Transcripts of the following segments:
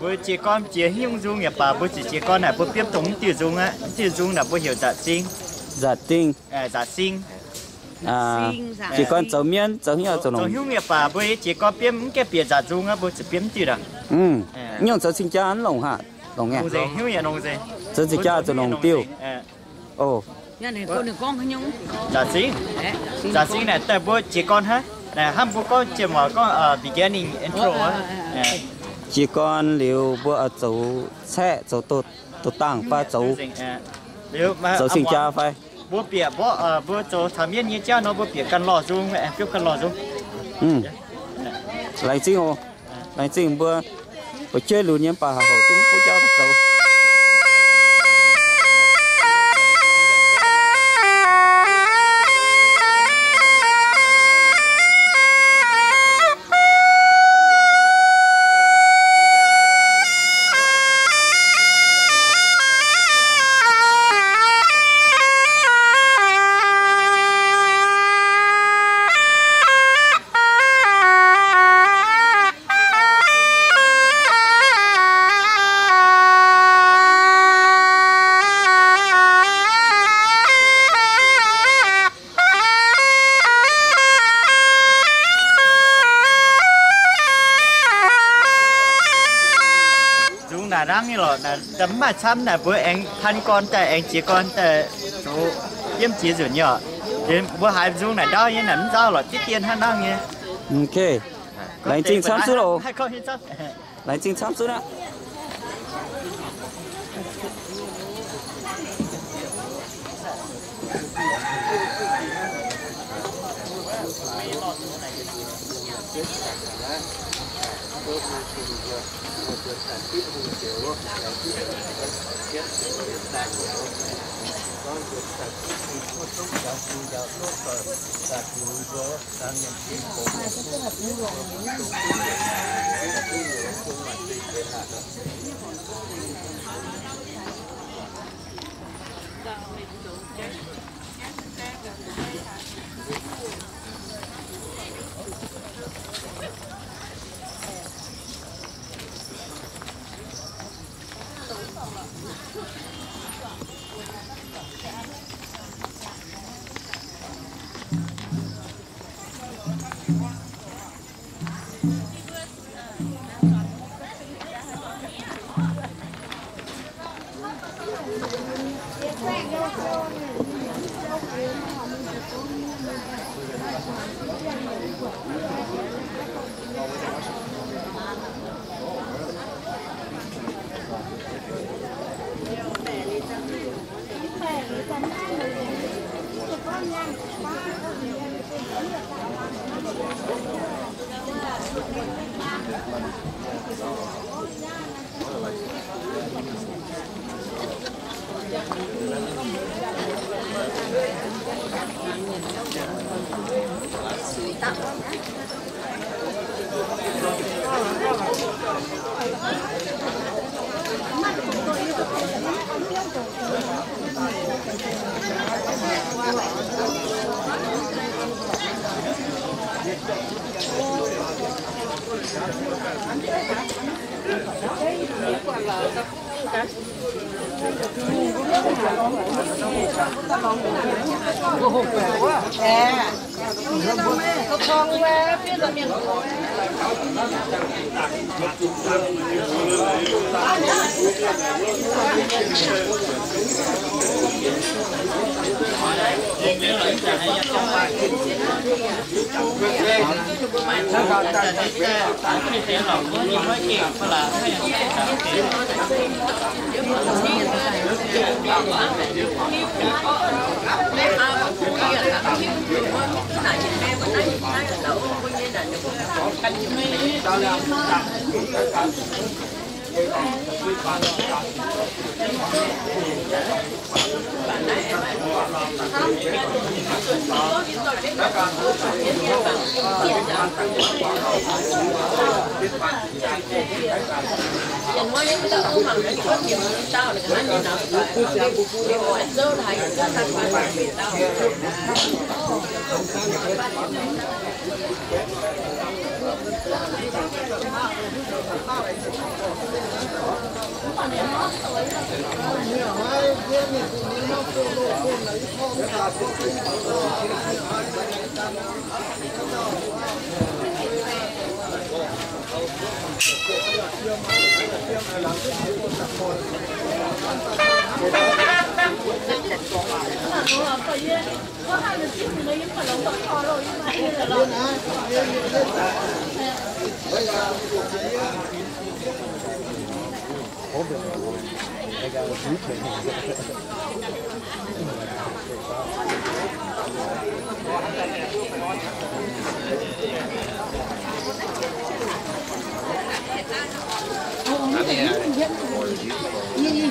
bữa chỉ con chỉ hiung dung nhà bà bữa chỉ con này bữa biết tổng tiêu dung là bữa hiểu giả sinh giả sinh chỉ con dấu miên dấu hiệu dấu hiung nhà bà bữa chỉ con biết cái biệt giả dung á bữa chỉ biết tiêu đó nhưng dấu sinh cha ăn lồng hả lồng nghe hiung nhà nông gì dấu sinh cha dấu lồng tiêu nhà này con không nhung giả sinh này tại bữa chỉ con hết này ham bữa con chỉ mà có beginning intro á chỉ con liều bữa dấu xe dấu tụt tảng và dấu sinh cha phải bữa bịa bữa dấu thảm nhiên như cha nó bữa bịa cần lò dung mẹ biết cần lò dung lại chính hồ lại chính bữa chơi lùn nhém bà hồ chúng bữa cháu thật dấu đang như là tấm mà chăm là bữa anh thanh con tại anh chỉ con tại số yếm chỉ rồi nhở đến bữa hai dung này đau như nắm dao là tiết tiền hắn đang nghe ok lấy chính chăm số rồi lấy chính chăm số đó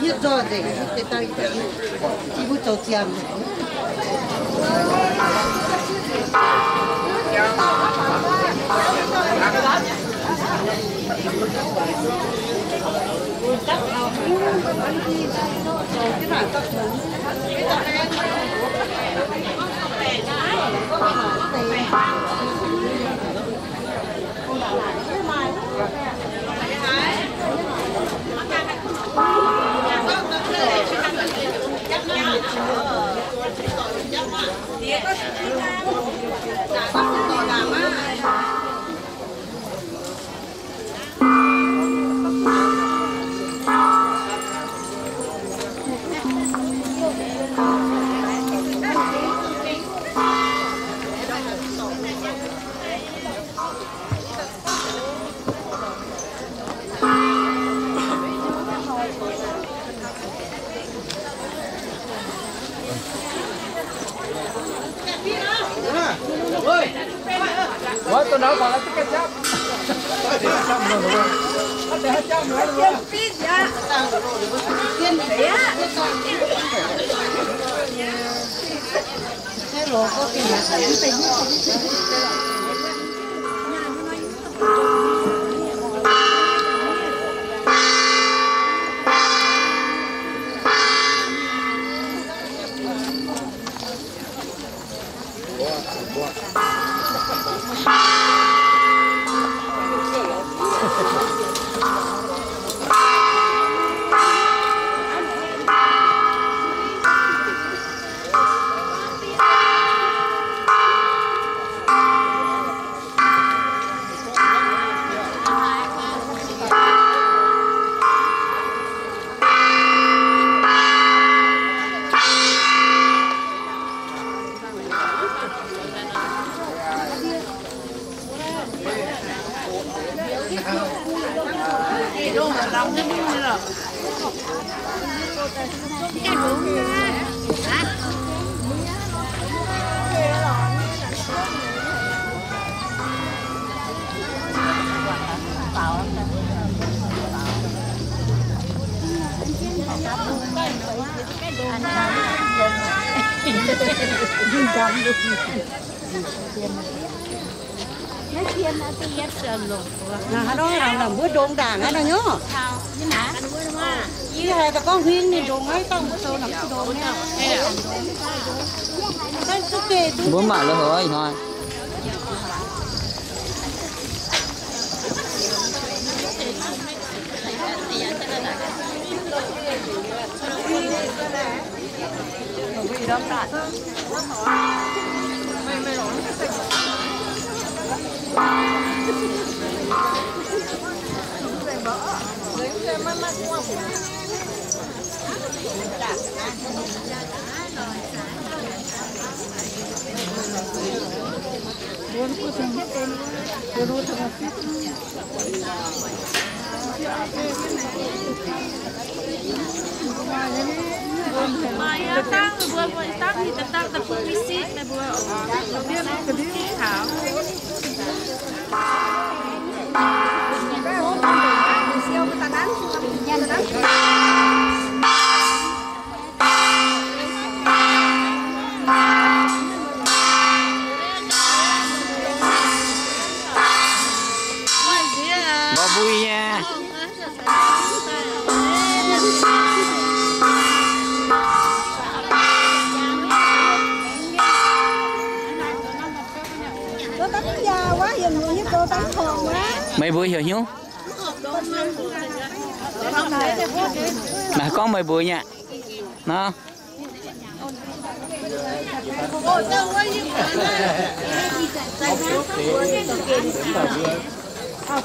Hiếp rồi để cái tay chỉ bút tàu chèm Ôi, tôi nói còn là cái chấp. Trăm rồi đúng không? Có thể 200 nữa đúng không? tiên thế á cái lỗ có cái nhà đánh tính là đó là bữa đồn đảng đó nhớ như là con huyên thì đồn ấy con bữa sau làm cái đồn nha bố mẹ là hỏi thôi Mày tăng vừa vừa tăng thì tăng tập trung visit này vừa đầu tiên cái đi thảo siêu cái tăng nhân bỏ vui nha cô tắm mấy vui hiểu nhú không thấy mà con mày bùi nha nó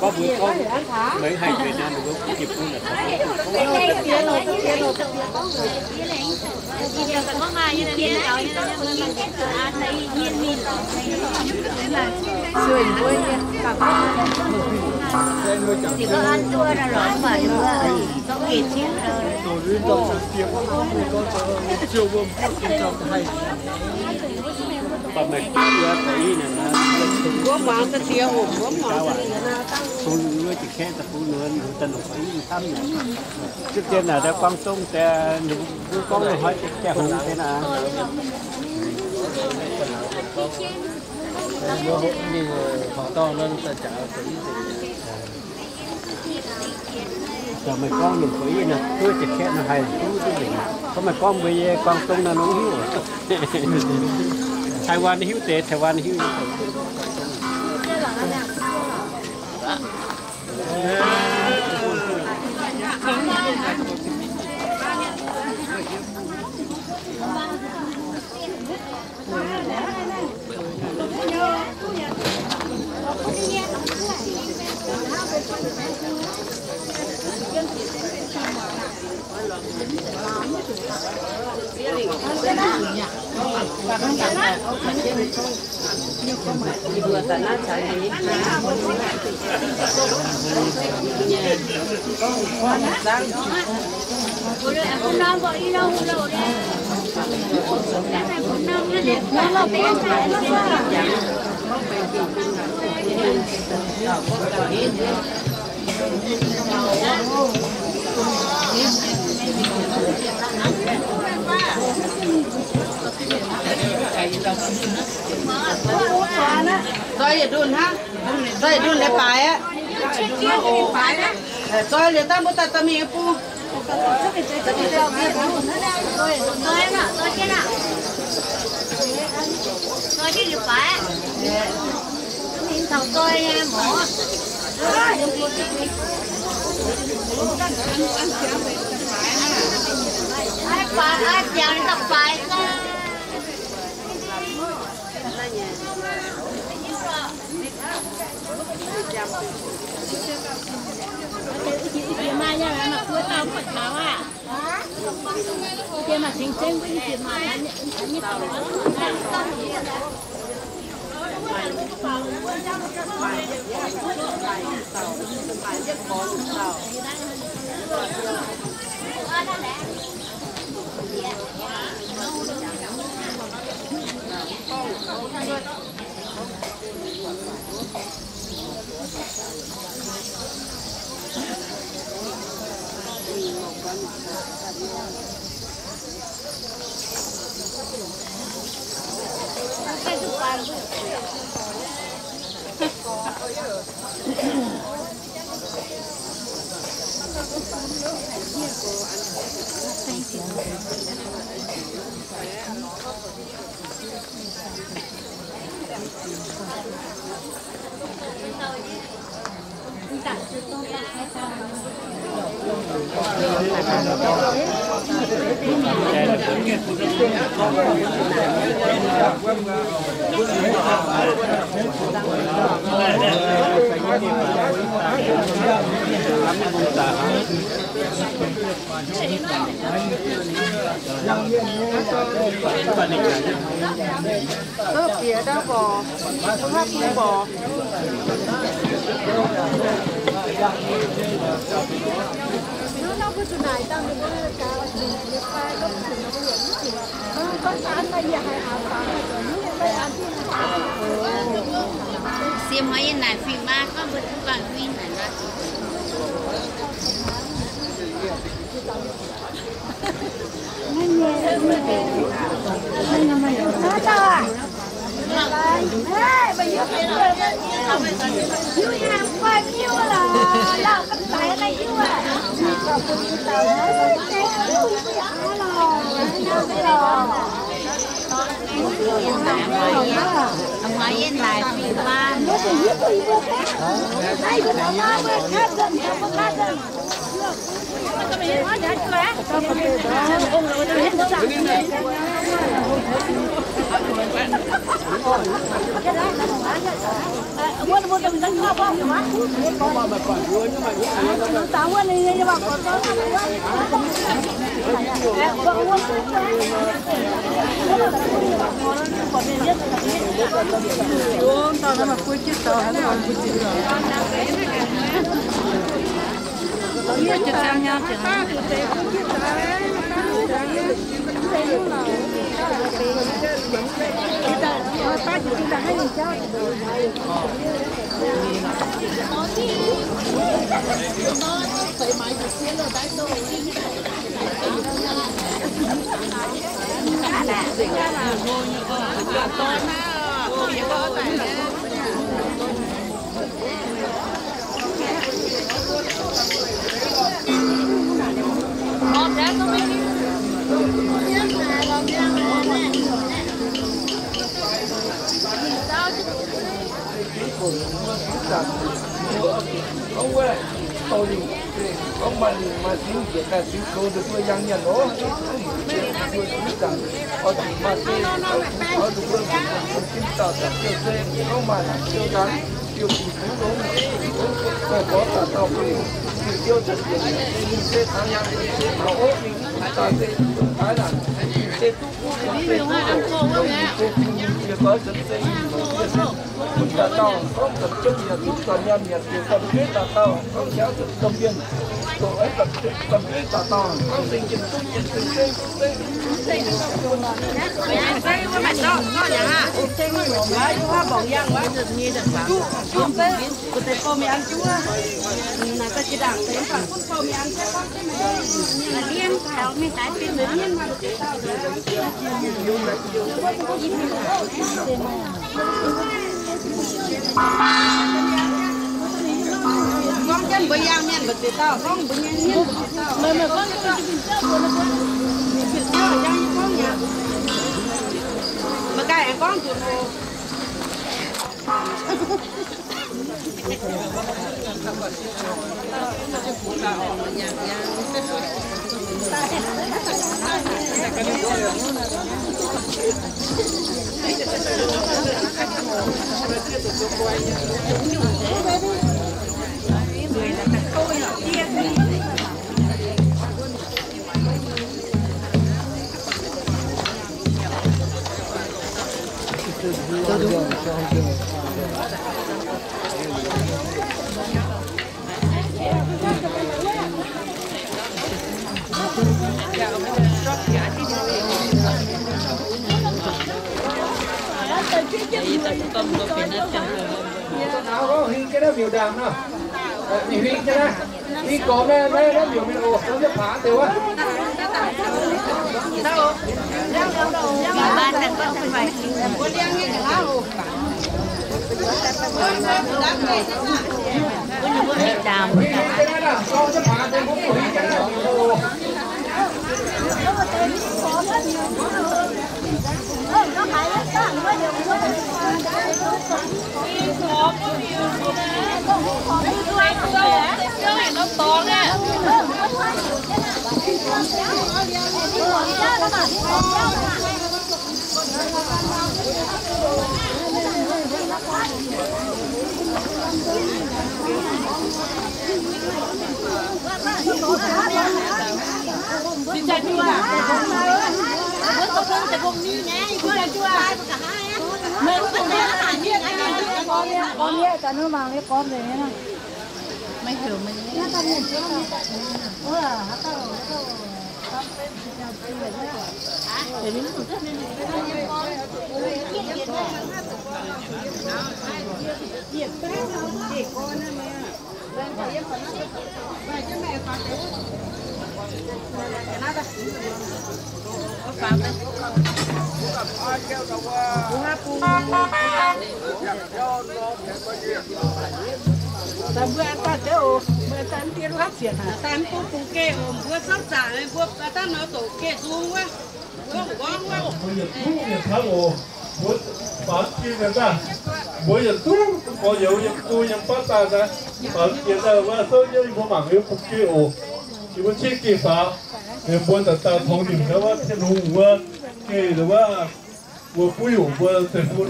có bữa con mấy hai Việt Nam được có kịp luôn là chỉ có ăn chua là rồi mà có kiệt xíu bà mẹ kia thấy này có mà cái kia hộp có mà phụ nữ chỉ khen tập phụ nữ tân học ấy thăm trước tiên là đã quang tungแต่nữ con này hỏi trẻ hùng thế nàoนี่ของต้อนั่นจะจ่ายสีแต่ไม่ก้องหนึ่งสีนะเพื่อจะแค่มาให้รู้ที่หนึ่งก็ไม่ก้องไปกองตรงนั้นน้องหิวไต้หวันหิวเตะไต้หวันหิวrồi đun ha rồi đun lấy bài á rồi lấy ta mua ta mi pu tôi đi được phải thằng tôi mỏ ai chào đi tập bài chị mai nha mà cuối tao phải tháo à chị mà chính chính với chị mà như tao kia đó bò hát cũng bò nó có chỗ này tao mình có cả việc phải có ăn đây giờ hay ăn phải xiêm mấy này phim ba có bữa thứ ba phim này là bây giờ yêu hàng bao nhiêu là làm cái tay này yêu à ông nói yên lại phim ba đây của nó khác gần không khác gần ông mà xin việc là xin câu được với dân nhà đó ở chỉ mà xin ở đúng rồi xin tạo ra tiêu xe không mà là tiêu đắn tiêu gì cũng đúng phải có tạo tạo tiêu chất lượng sẽ tham gia sẽ thảo mình ta sẽ phải là sẽ tu sẽ có sự xây mình đã tạo không tập trung nhà chúng toàn nhân nhà chúng tập kết đã tạo không giáo dục công viên tổ ấy tập kết đã tạo không sinh trình tung trình sinh xây con chân bây giờ miền bật tết tao không bây giờ miền mà con chân mà cái con chuột nào hình cái đó biểu đàm nào hình cái đó hình có này nó biểu mình ồ nó sẽ phá tiêu á nó to nè. Đi chạy chua. Bữa có con tại vùng đi nhé, chua là chua. Mình cũng đã làm việc anh em con nhé, cả nước mà cái con này nè. Mấy kiểu mình nhé. Bữa ta theo bữa ta tiền phát triển hả? Ta cũng kê bữa sắp xả bữa ta nói tổ kê xuống quá, bữa quăng quá. Bây giờ thu nhập tháo bộ, bữa bán kim người ta, bây giờ thu có dấu nhập tu nhập phát ta ra, bán kim ta và số như bữa mảng yếu không kê ổ, 因为这给啥？我的大头领的话，这种我给的话，我不有我在我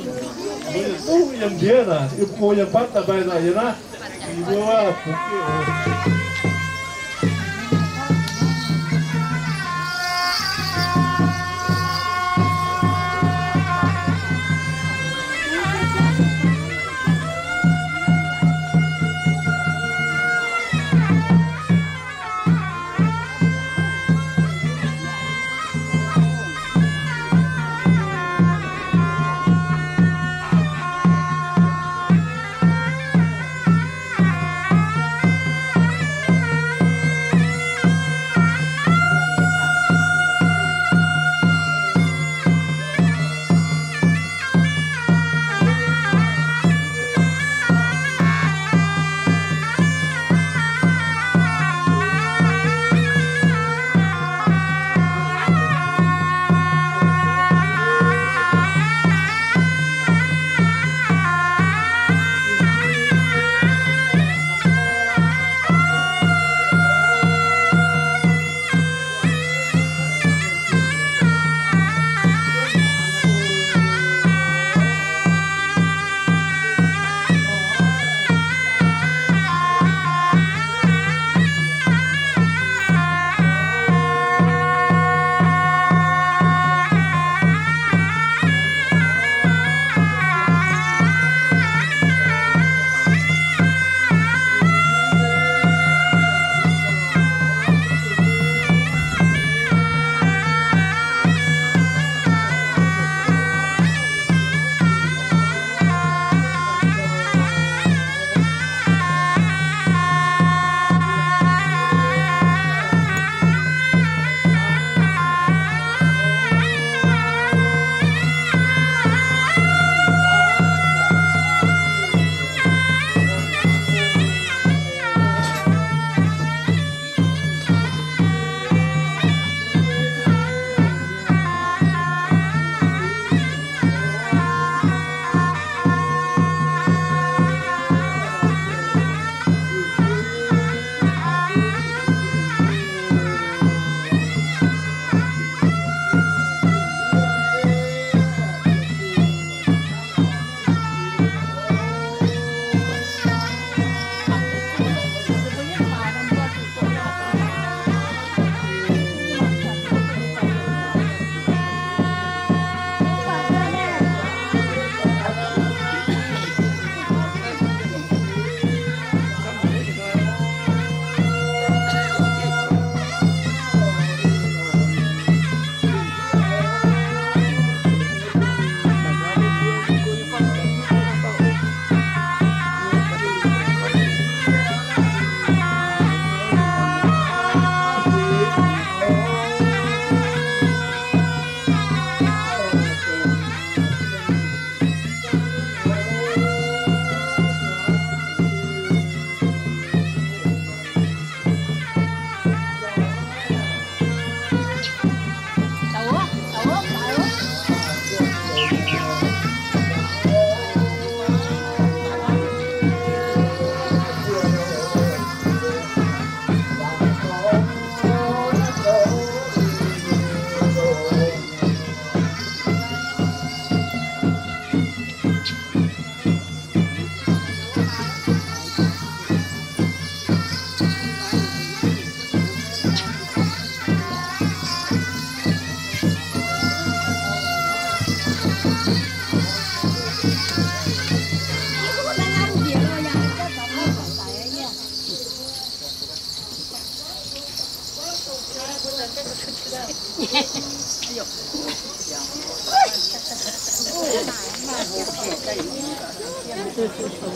都养别的，又不养八大白的，也那，你说不给。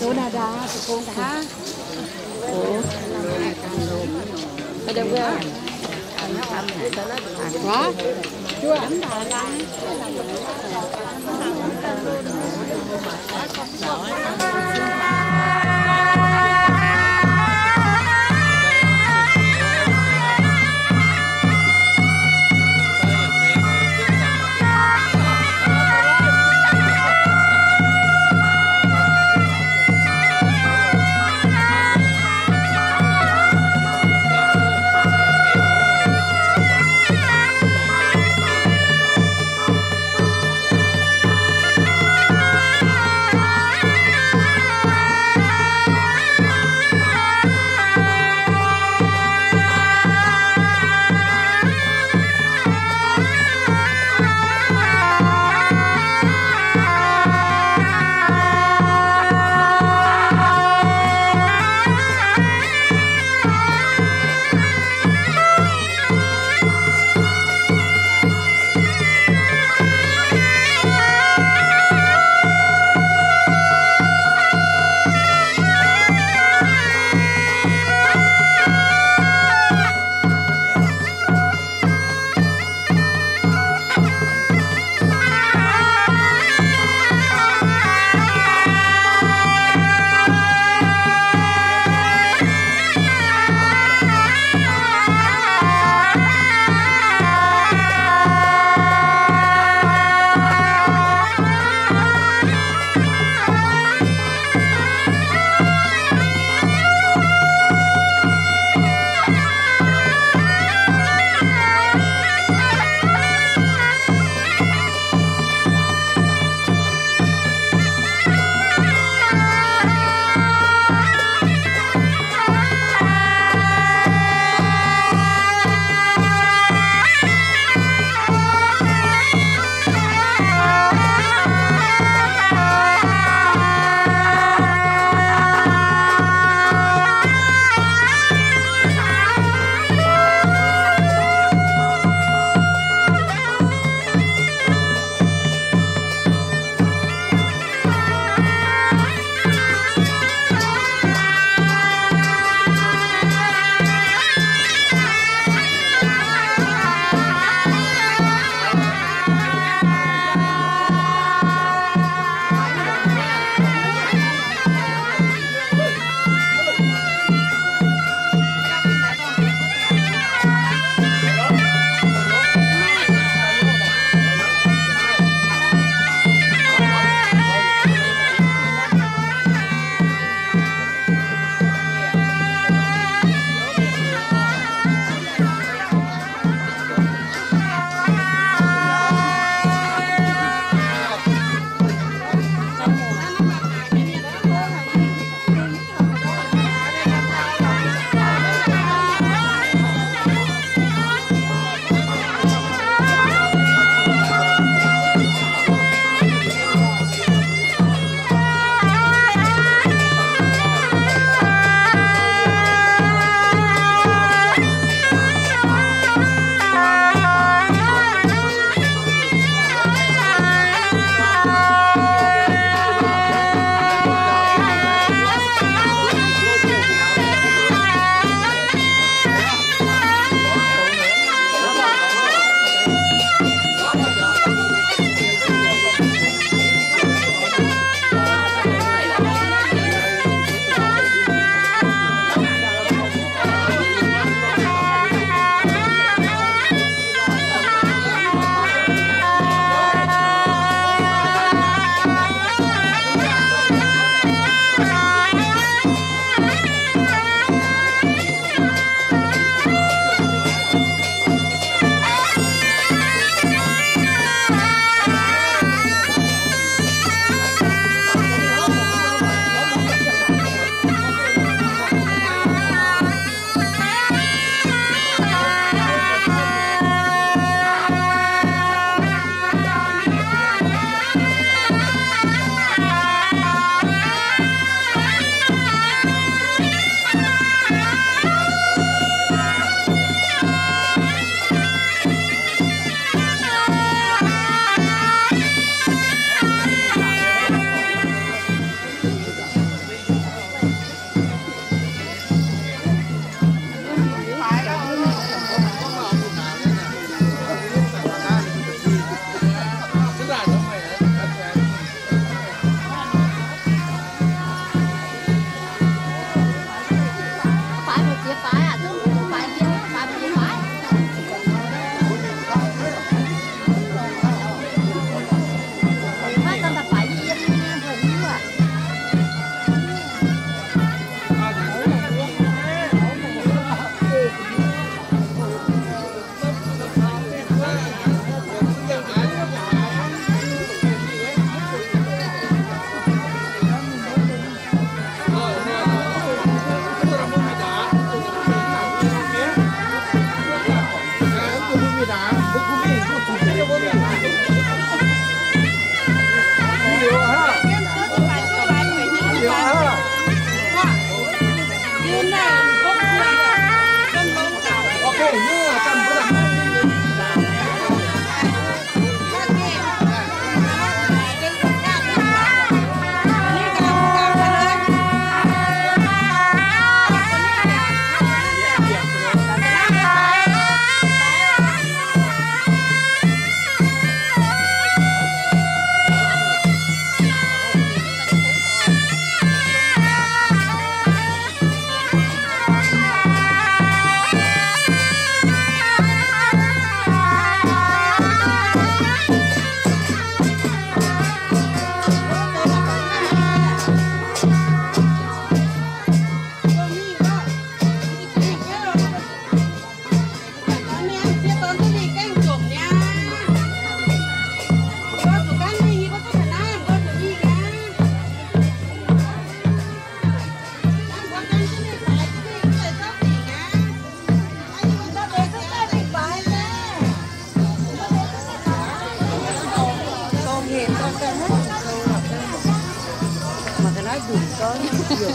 Chỗ nào đó, con cá. Ủa. Ở đâu ra? Có. Chưa.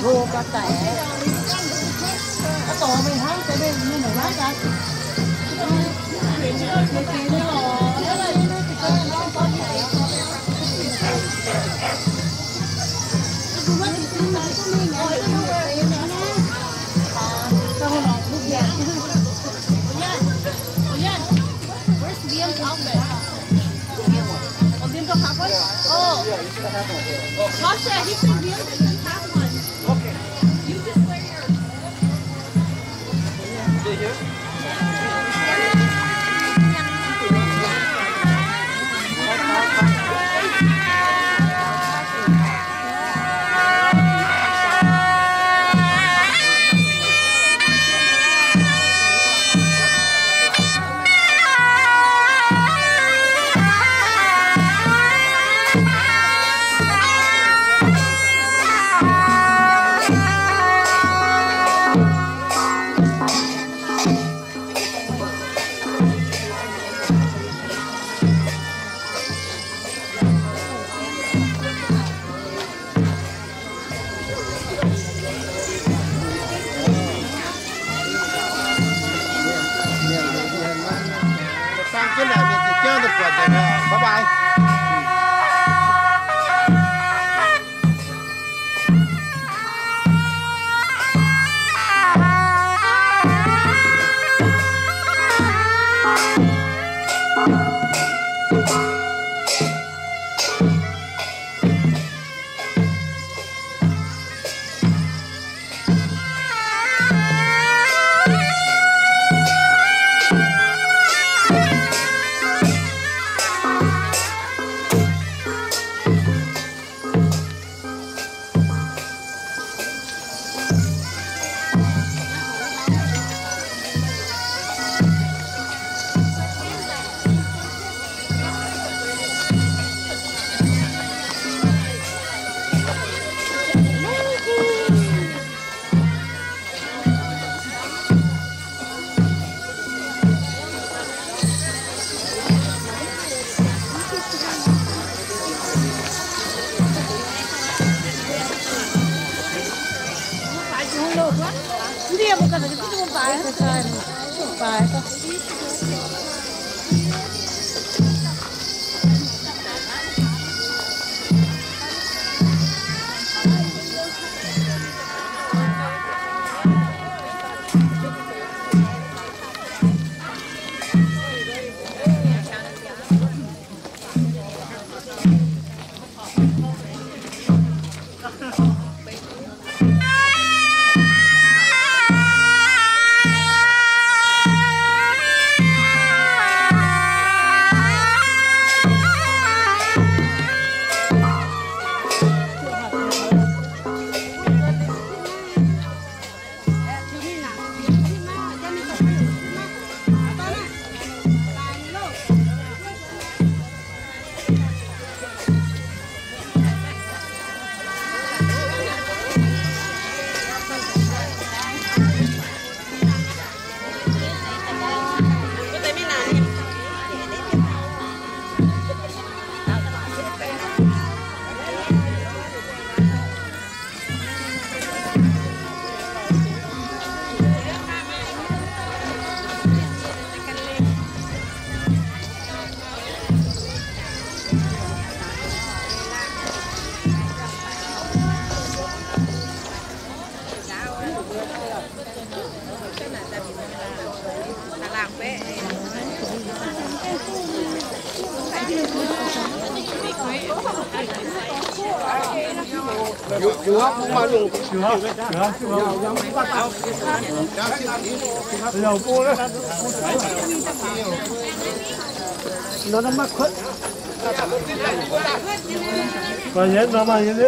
โรกระแตก็ต่อไปทั้งจะได้ยินหน่อยว่ากัน拜拜。Dia bukan lagi itu baik sekali. Baik. Chưa mà luôn. Chưa. Bây giờ cô đấy. Nó mắc khuất. Mà nhớ nó mà nhớ đi.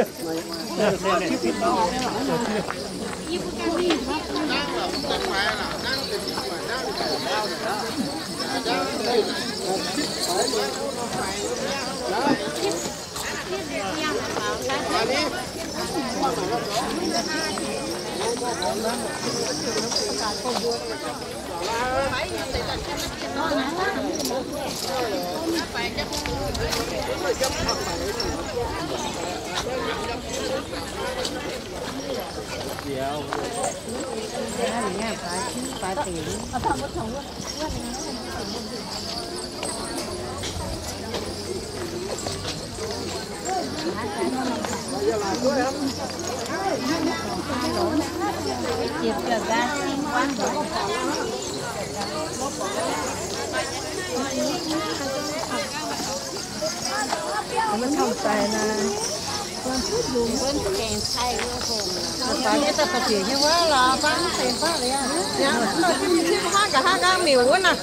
มันเข้าใจนะตอนนี้จะปฏิเสธว่าเราบ้านเป็นบ้านเลยอ่ะเนี่ยเราที่5 miều á nè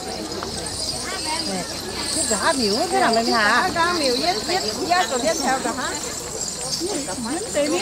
cả miều cái nào mình hả cả miều viết giá rồi viết theo cả hả mình tìm ý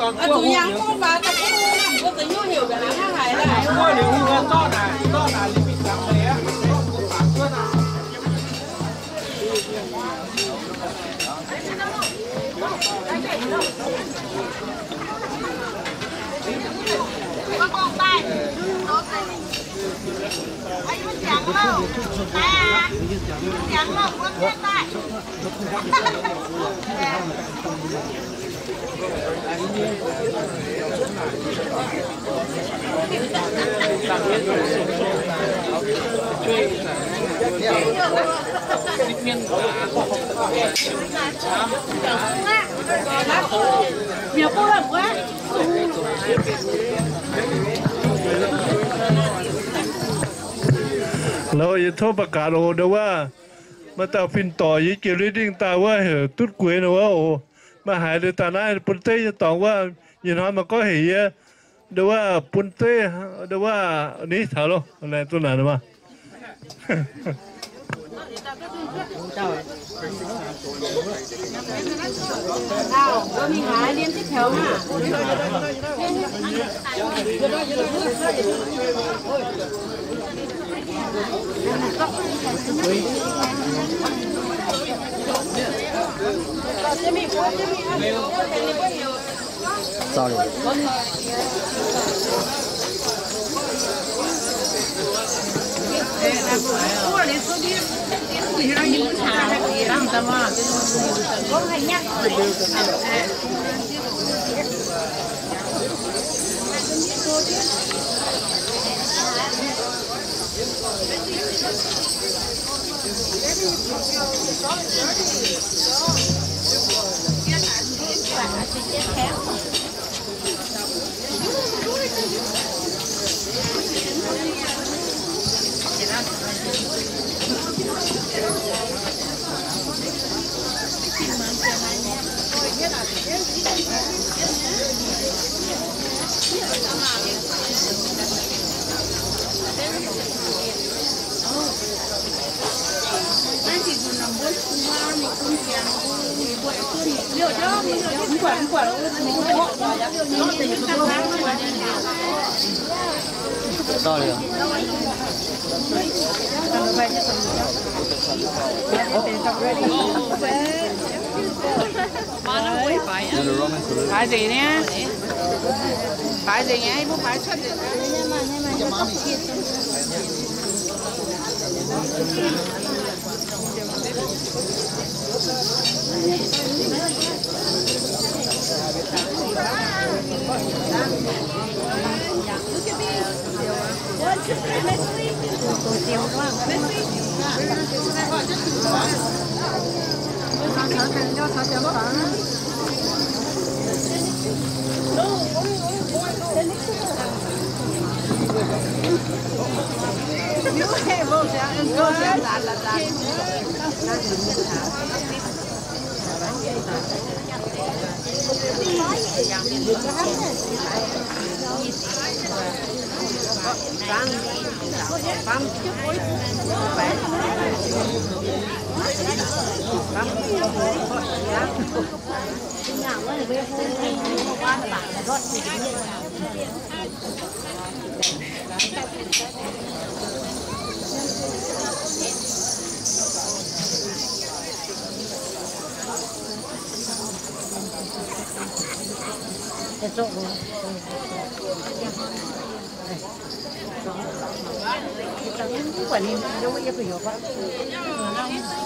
toàn chủ nhà không vào tập cũng có tính hiểu về lắm hay là qua điều hơn to là lý bị làm thế á con tay anh muốn chẳng đâu chẳng đâu con tay nhiều cô làm quáเราจะโทรประกาศโอ้เดี๋ยวว่ามาตาฟินต่อยี่เกี่ยวกับดิ้งตาว่าเหรอตุ๊ดกวยนะว่าโอ้มาหายเลยตาหน้าปุ่นเต้จะตองว่ายินฮอนมันก็เหี่ยเดี๋ยวว่าปุ่นเต้เดี๋ยวว่านี่ถามเราอะไรตัวไหนนะมาcó mình hái liên tiếp theo mà sorry sorry phải gì nhé phải gì nhé bố phải xuất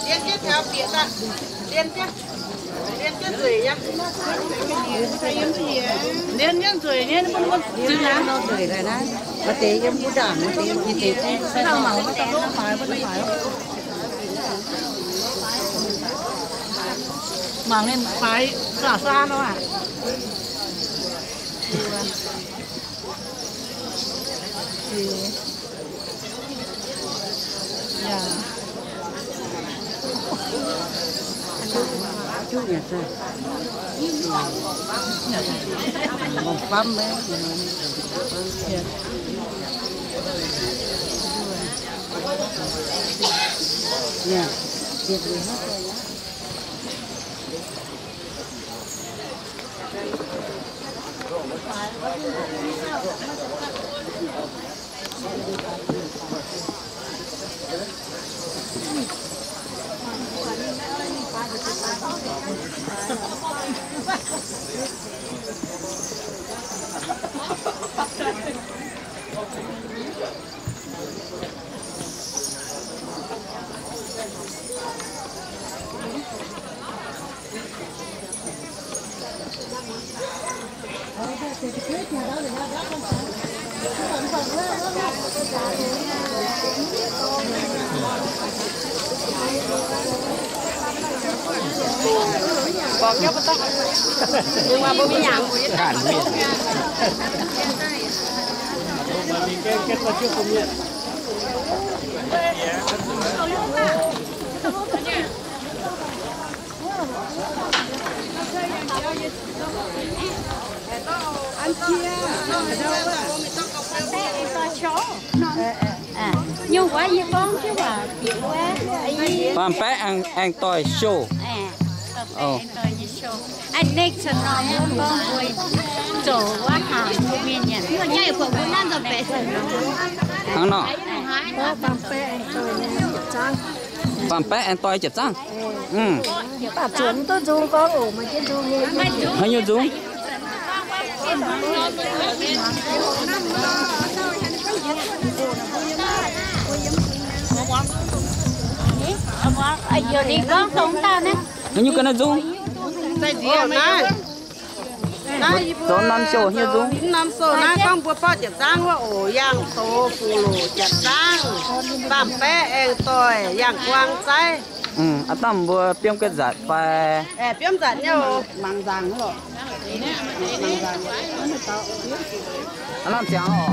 liên tiếp theo biển ạ liên tiếp rưỡi nhá liên tiếp rưỡi nhá nó vẫn chứ lá nó rưỡi rồi đấy mà tế em cũng đảm mà tế như thế sao mà nó phải mà nên phải cả xa đâu à chú nhà sao một băm đấy nha việc gì hết rồi nhá บอกเจ้าต้องยังว่าบ่มีหยังการมีแกงเก็บมาชื่อผมเนี่ยอันเชียnhiều quá nhiều con chứ mà chịu quá Pam bé ăn tỏi show. Anh Nick sẽ nói muốn con vui chỗ quá hảo của miền nhật. Bây giờ của cô nam rồi bé Ăn nọ. Pam bé ăn tỏi chật răng. Bà chuẩn tôi dùng con ổ mà chứ dùng nhiều. Hay nhiều dùng. giờ đi con sống ta nè. Như cái này dùng. Số 5 số như dùng. 5 số na con bữa bao chặt rangว่าโอ้ย่างโตฟูโลจัดรางตามแปะเองตัวย่างกวางใจ À tầm vừa piêm cái giặt phải. Piêm giặt nhau mang rang rồi. Anh làm sao hả?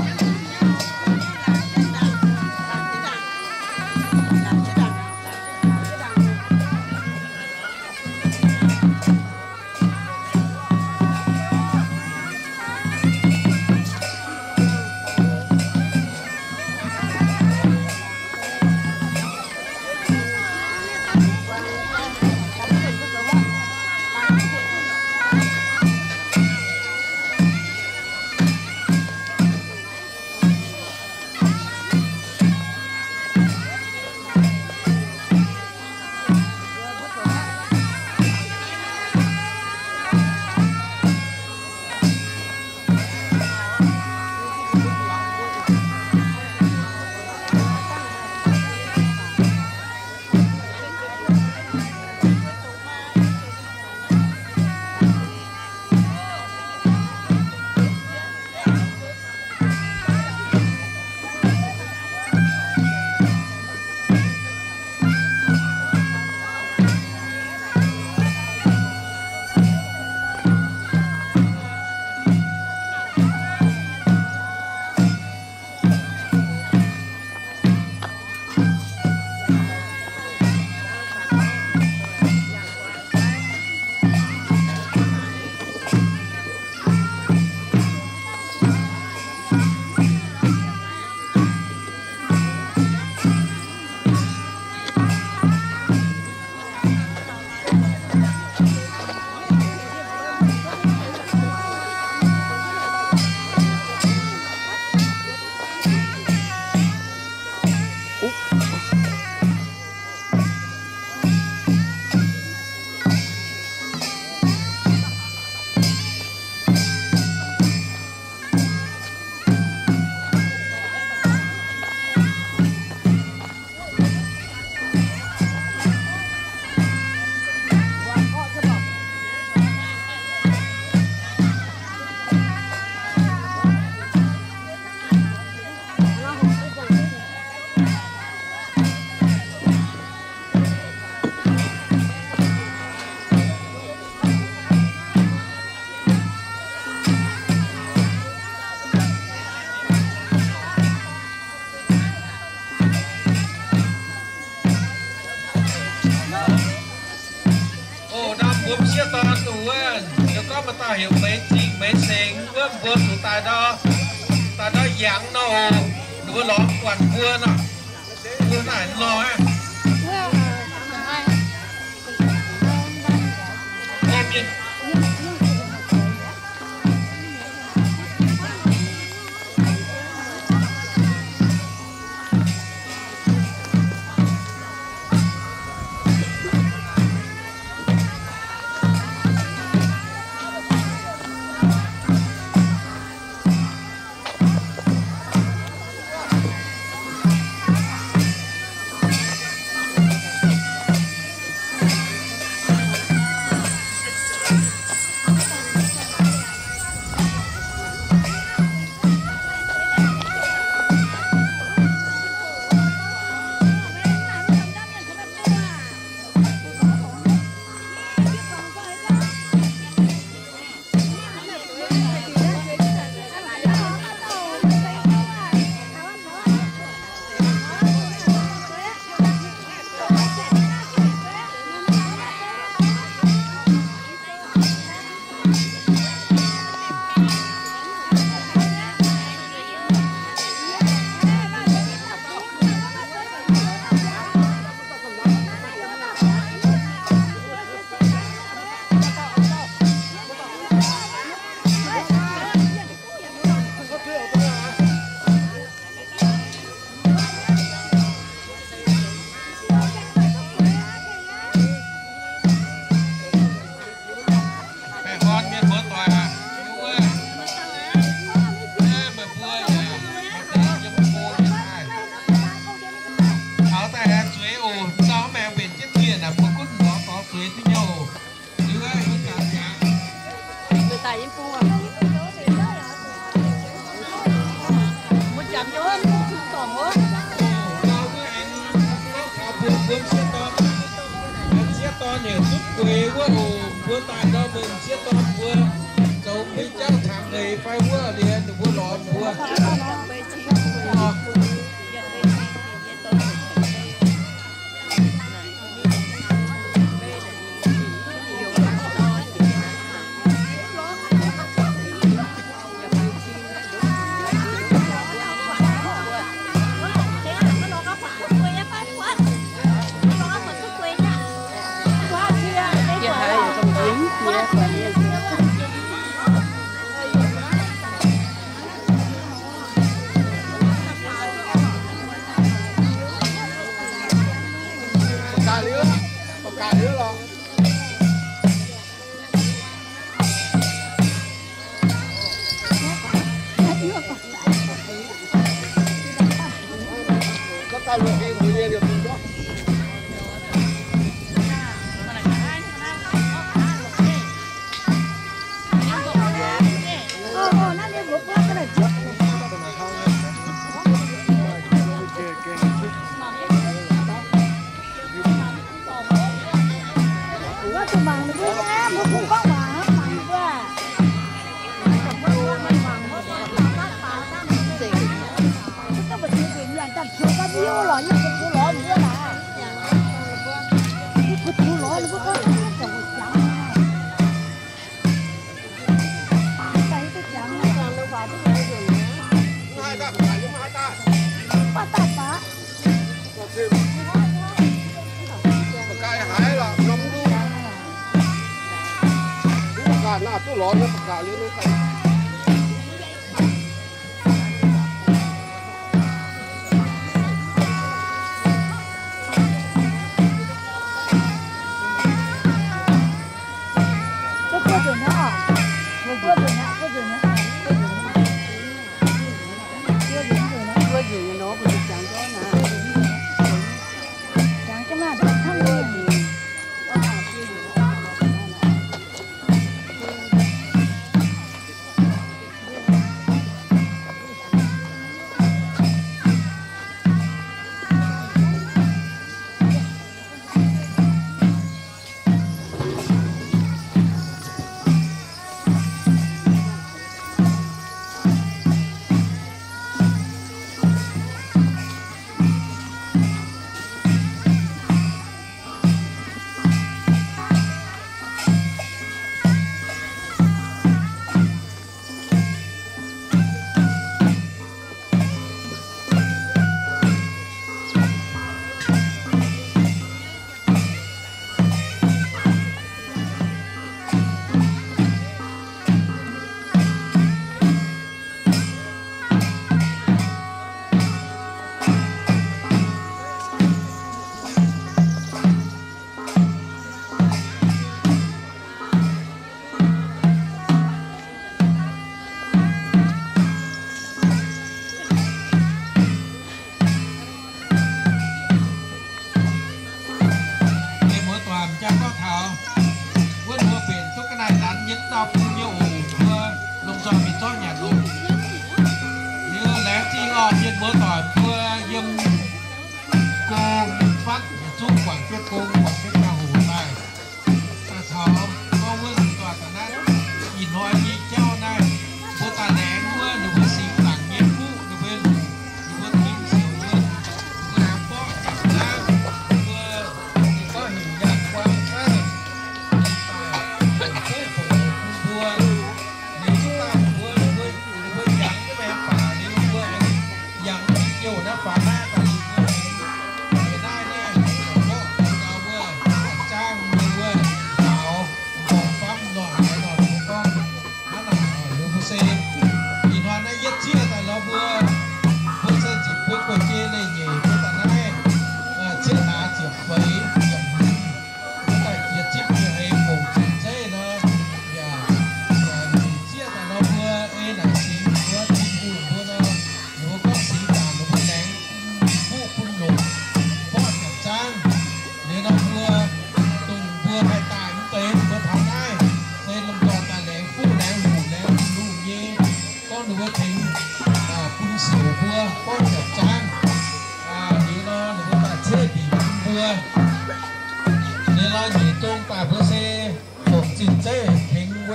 hiểu mấy chi mấy sen bước bước tụi ta đó dạng nó đứa lọ quần vua nè vua này lo á vua ồ vua tài đó mình chia to vua cháu mới chắc thằng này phải vua liền vua lọt vua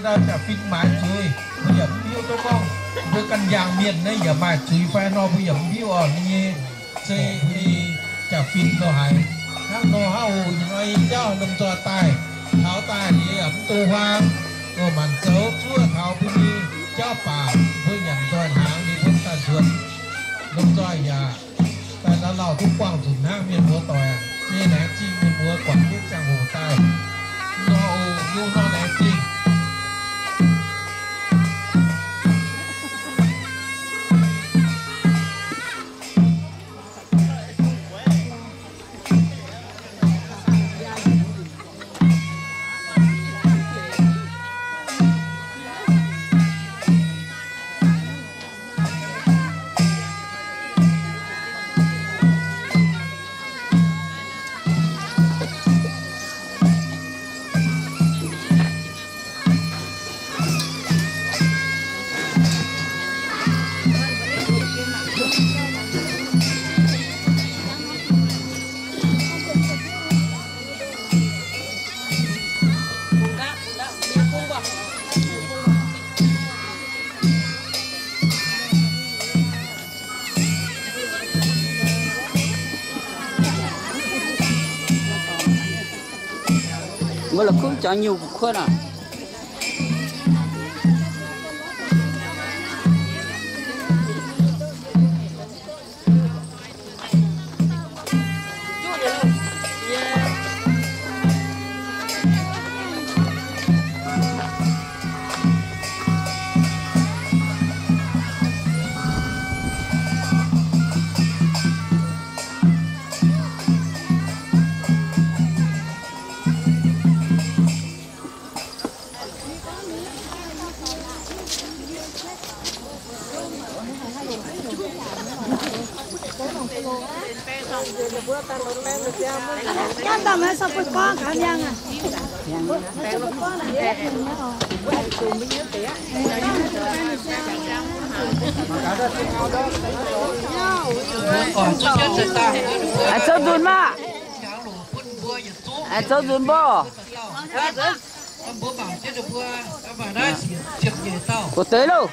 ra chả phim mãi chơi bây giờ biết tôi không tôi cần giang miền đấy giờ mà chơi phải nó bây giờ biết ở như chơi đi chả phim nó hay hát nó hao những ai cho nông cho tài tháo tài thì ẩm tô hoang rồi màn chấu chúa tháo đi cho bà với nhận cho hàng đi phân ta chuột nông cho nhàแต่แล้วเราทุกกว้างถึงห้างเมียนหัวต่อยนี่แหละจริงเมียนหัวกว่าที่จังหัวใต้นอยูนอแหละจริงmới là cứ cho nhiều cuộc hơn à Kan tama sa pagkong kanyang ah. anh sao dùn mà anh sao dùn bò có tới đâu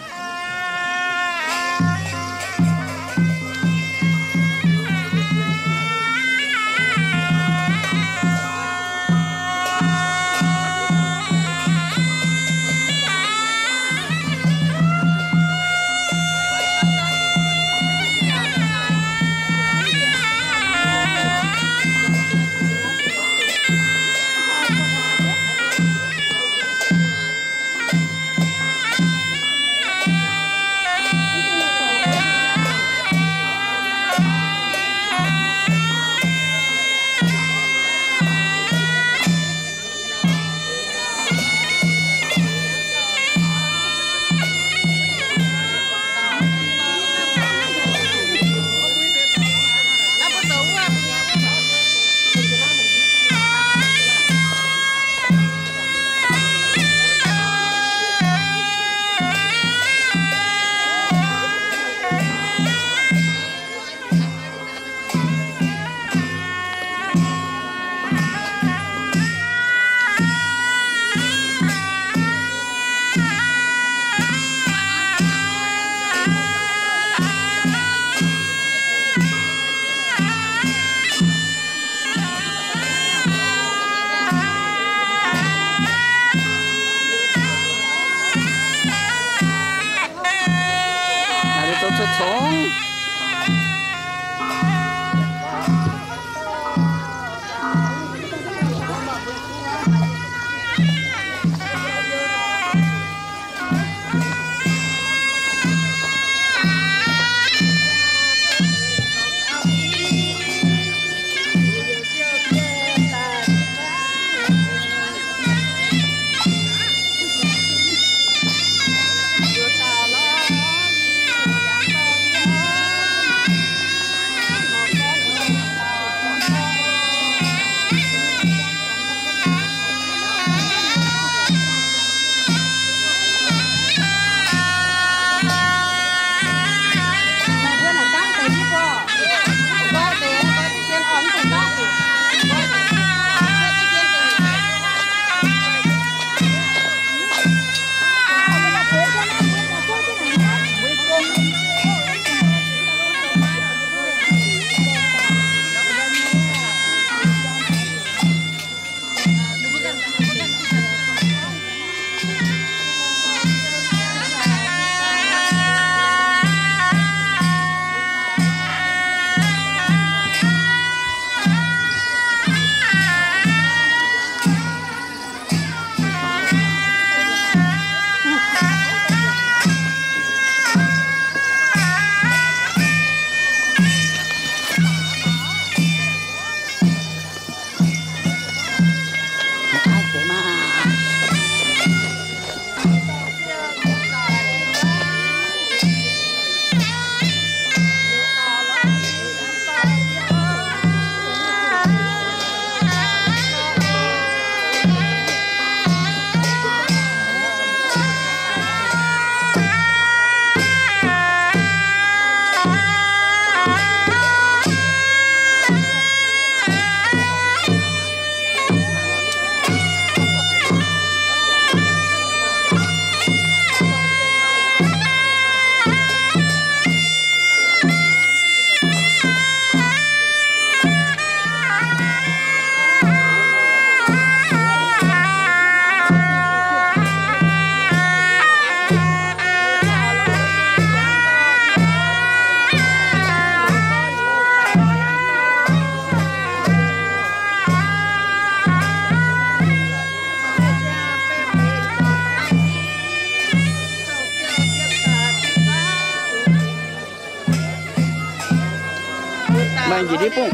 gì đi bụng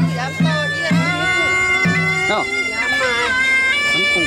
nào bắn bụng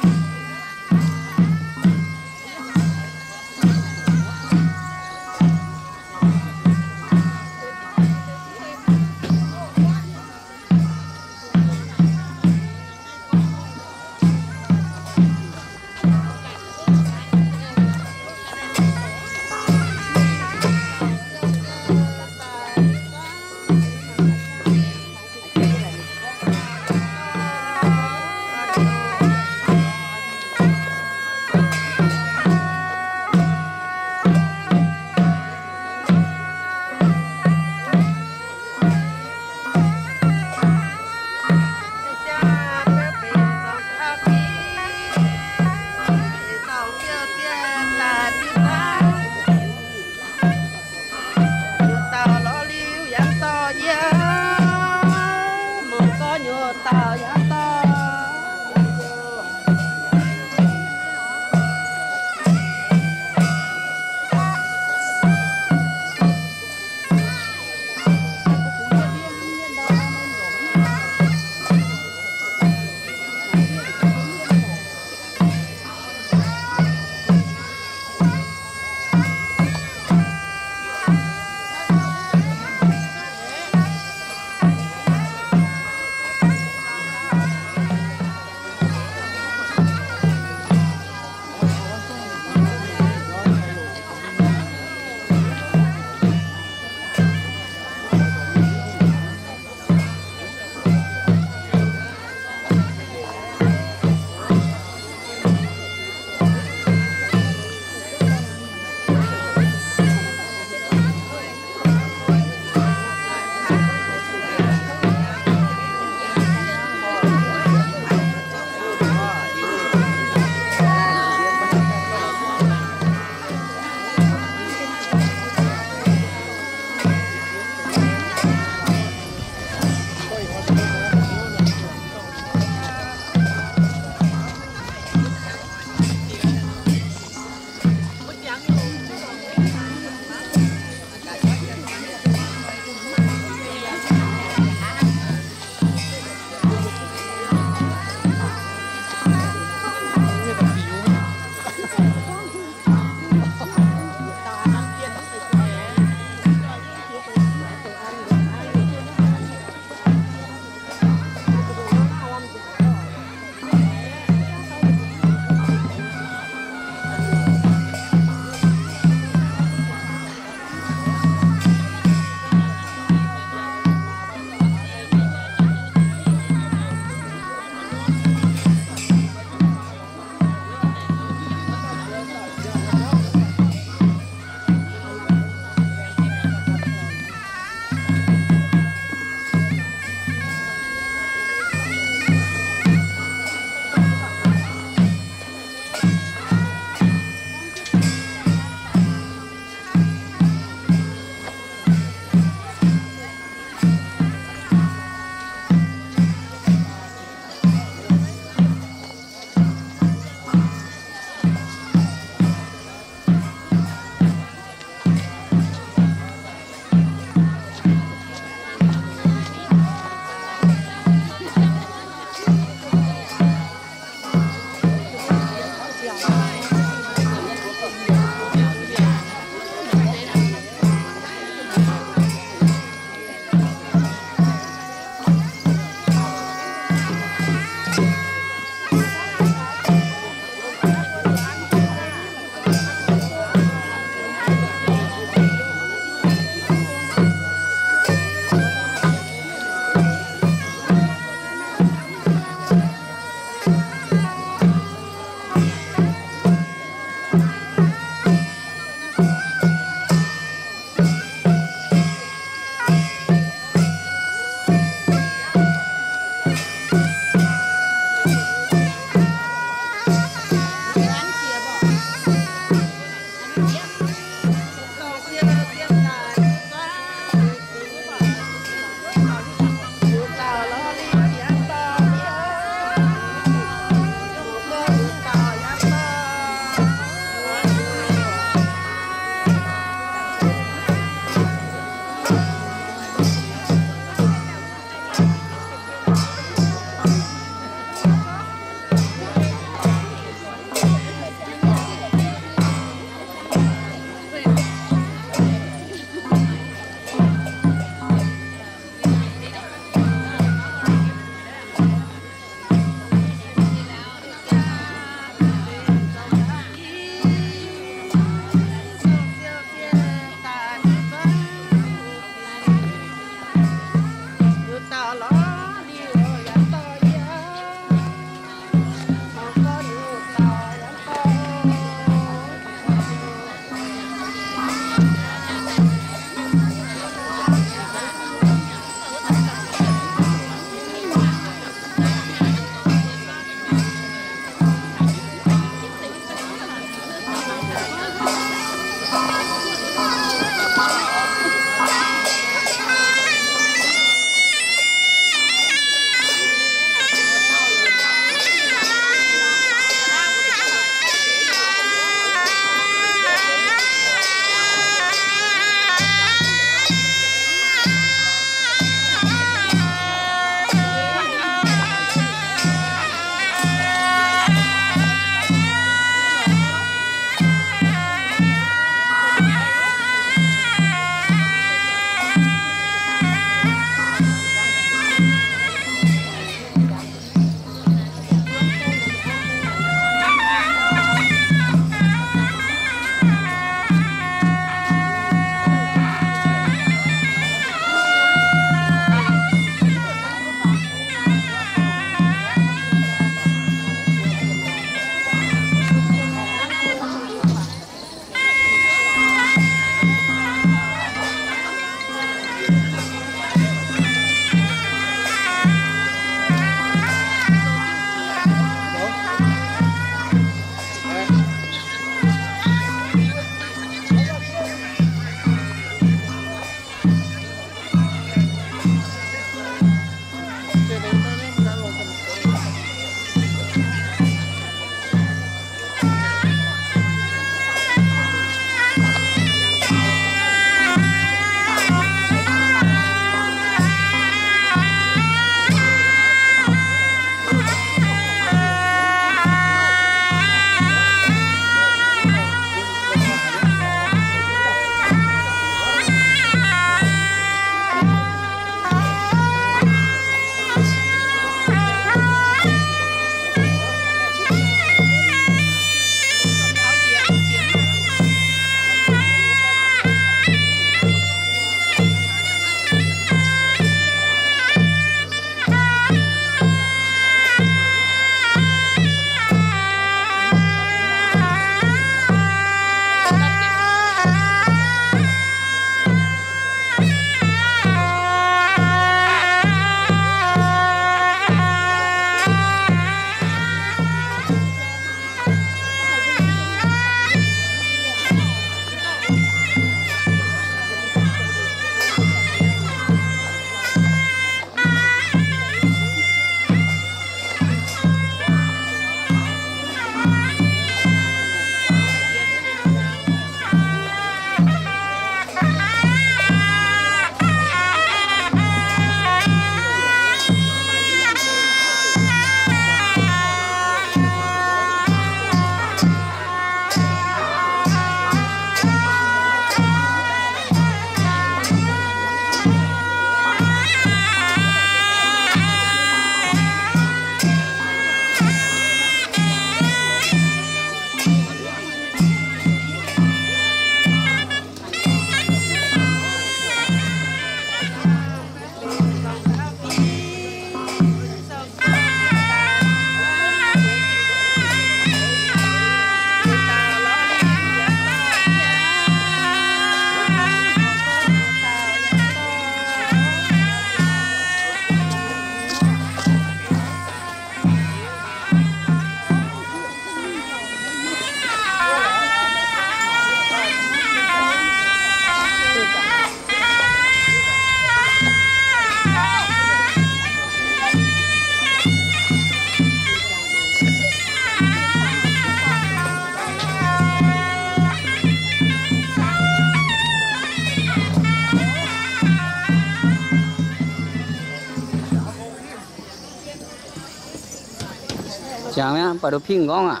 chàng nhá bà đồ pin ngon à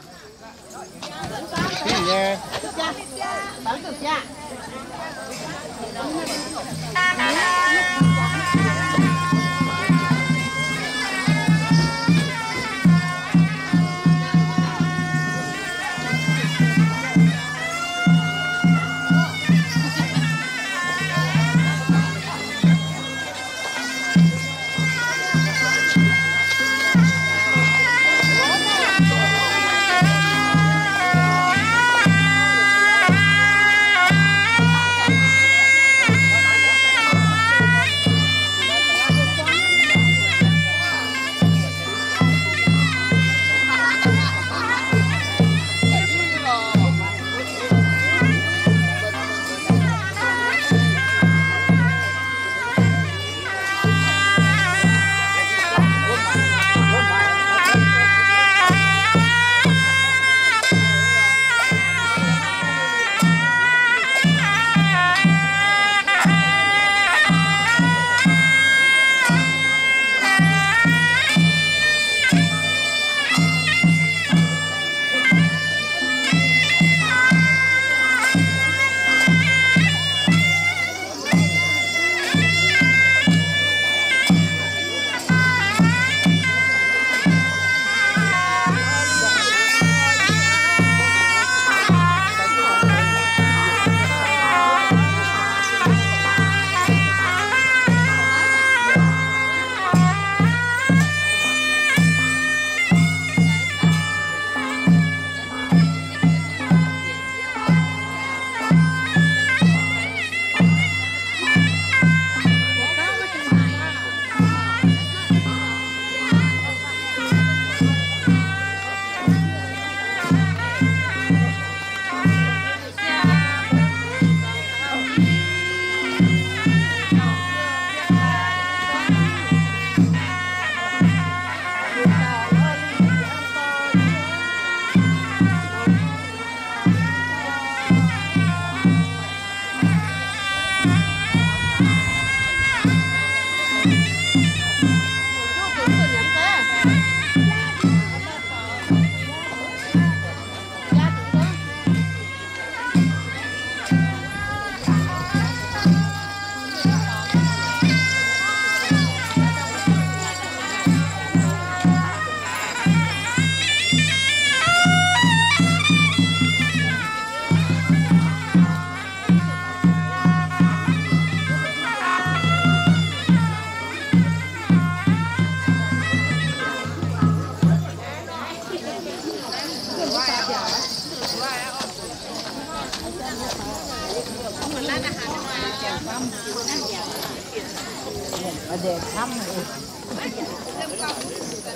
pin nhé bán được chưa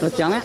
nó trắng á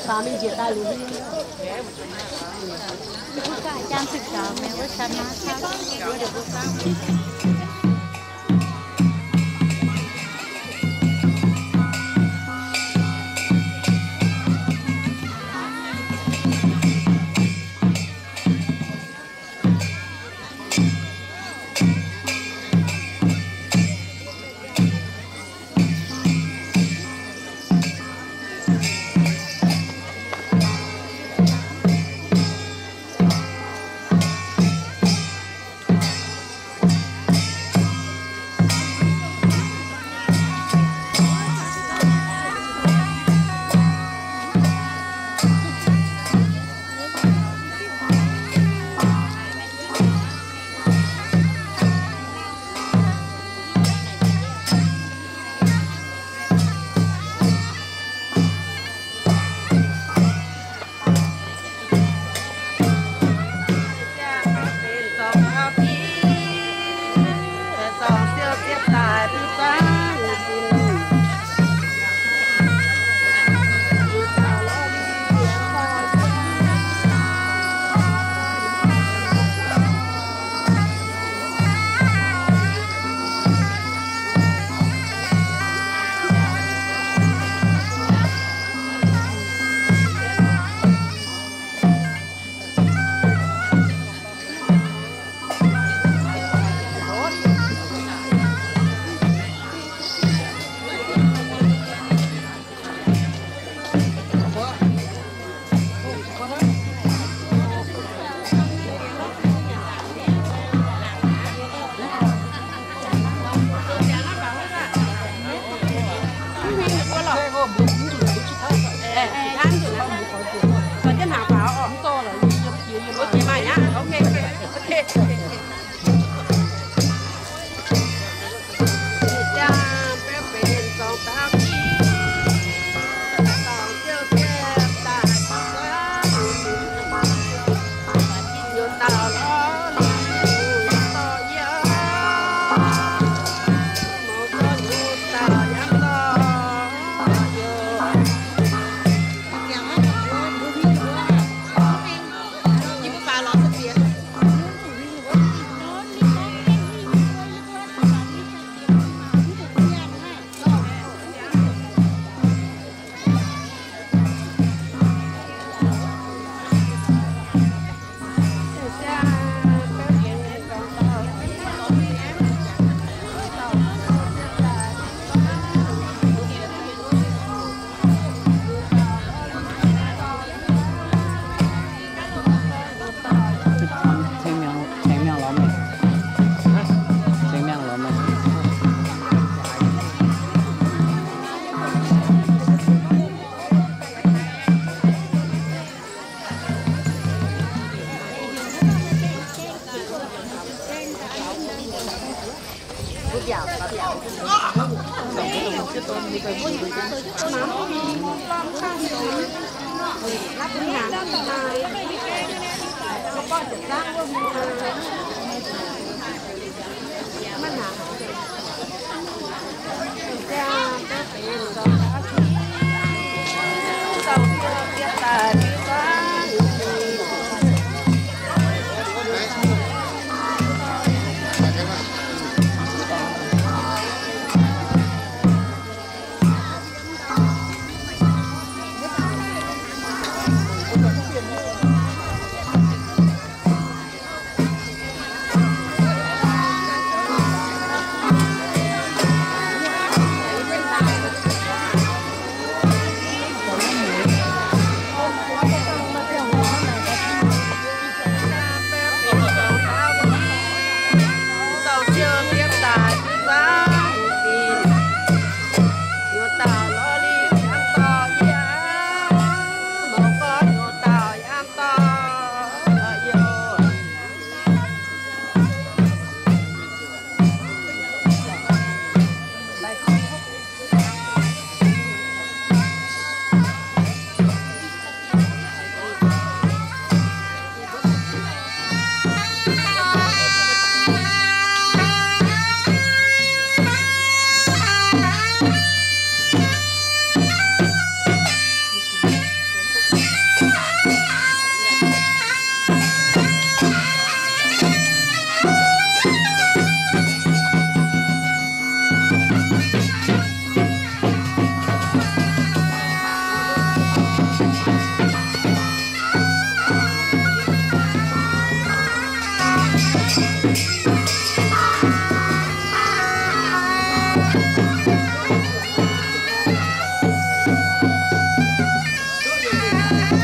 ฟ้าไม่เจียตาหรือไม่ผู้กายจางศึกษาแม้ว่าฉันนะเ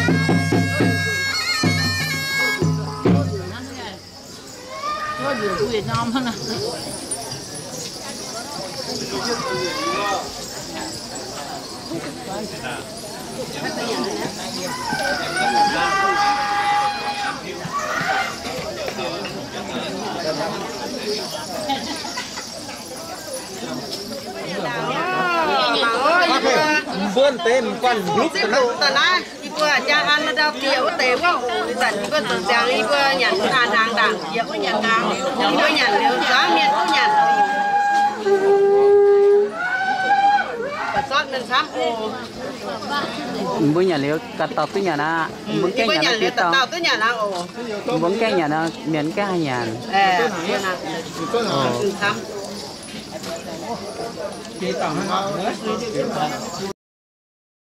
có nhiều của Việt Nam hơn nè vươn tên quan lúc xếp đủ tờ na đi vừa cha ăn nó đau kiểu tế quá ổ giận có tờ giang đi vừa nhận hàng hàng đảng kiểu có nhận hàng đi vừa nhận đều giá miền có nhận và sót nên sám ổ bữa nhà liệu cắt tàu tới nhà na bữa cái nhà liệu tàu tới nhà na ổ bữa cái nhà na miền cái hai nhà nhà na sám